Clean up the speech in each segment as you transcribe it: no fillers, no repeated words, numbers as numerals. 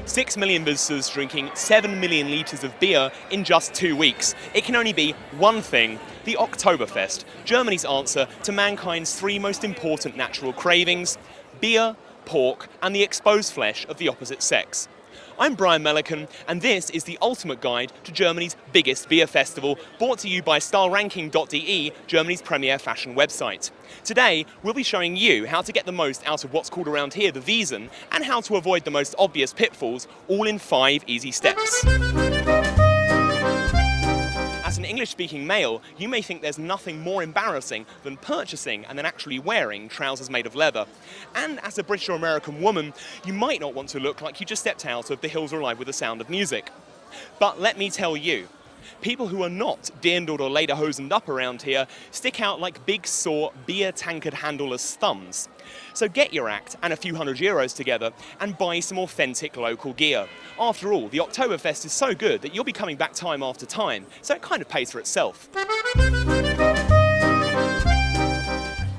Six million visitors drinking 7 million litres of beer in just 2 weeks. It can only be one thing: the Oktoberfest, Germany's answer to mankind's three most important natural cravings: beer, pork, and the exposed flesh of the opposite sex. I'm Brian Melican, and this is the ultimate guide to Germany's biggest beer festival, brought to you by styleranking.de, Germany's premier fashion website. Today, we'll be showing you how to get the most out of what's called around here the Wiesn, and how to avoid the most obvious pitfalls, all in 5 easy steps. As an English-speaking male, you may think there's nothing more embarrassing than purchasing and then actually wearing trousers made of leather. And as a British or American woman, you might not want to look like you just stepped out of The Hills Are Alive with the Sound of Music. But let me tell you, people who are not dirndled or lederhosened up around here stick out like big, sore beer tankard handleless thumbs. So get your act and a few €100 together and buy some authentic local gear. After all, the Oktoberfest is so good that you'll be coming back time after time, so it kind of pays for itself.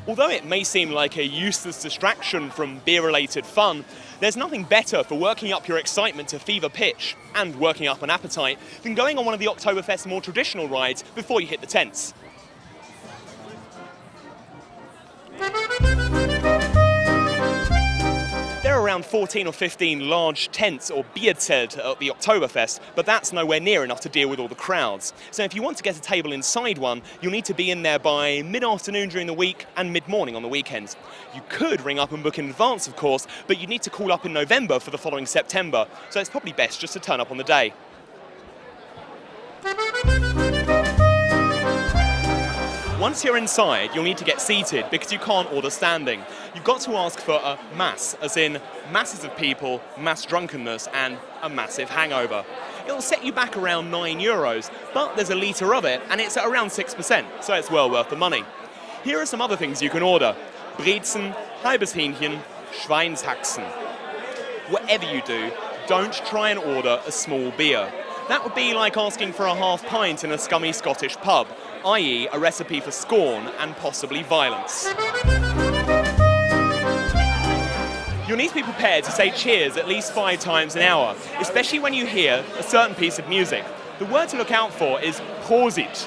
Although it may seem like a useless distraction from beer-related fun, there's nothing better for working up your excitement to fever pitch and working up an appetite than going on one of the Oktoberfest's more traditional rides before you hit the tents. There are around 14 or 15 large tents or Bierzelt at the Oktoberfest, but that's nowhere near enough to deal with all the crowds. So if you want to get a table inside one, you'll need to be in there by mid-afternoon during the week and mid-morning on the weekends. You could ring up and book in advance, of course, but you'd need to call up in November for the following September, so it's probably best just to turn up on the day. Once you're inside, you'll need to get seated because you can't order standing. You've got to ask for a mass, as in masses of people, mass drunkenness, and a massive hangover. It'll set you back around €9, but there's a litre of it, and it's at around 6%, so it's well worth the money. Here are some other things you can order: Brezen, halbes Hähnchen, Schweinshaxen. Whatever you do, don't try and order a small beer. That would be like asking for a half pint in a scummy Scottish pub, i.e. a recipe for scorn and possibly violence. You'll need to be prepared to say cheers at least 5 times an hour, especially when you hear a certain piece of music. The word to look out for is Prosit.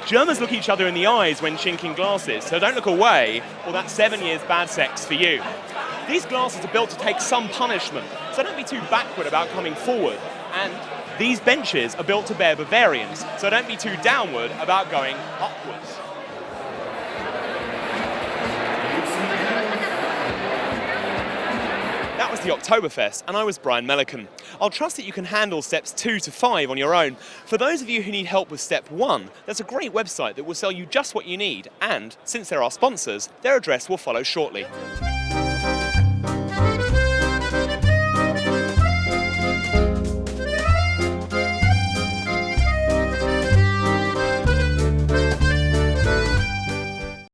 Germans look each other in the eyes when chinking glasses, so don't look away, or that's 7 years bad sex for you. These glasses are built to take some punishment, so don't be too backward about coming forward. And these benches are built to bear Bavarians, so don't be too downward about going upwards. That was the Oktoberfest, and I was Brian Melican. I'll trust that you can handle steps 2 to 5 on your own. For those of you who need help with step 1, there's a great website that will sell you just what you need, and since they're our sponsors, their address will follow shortly.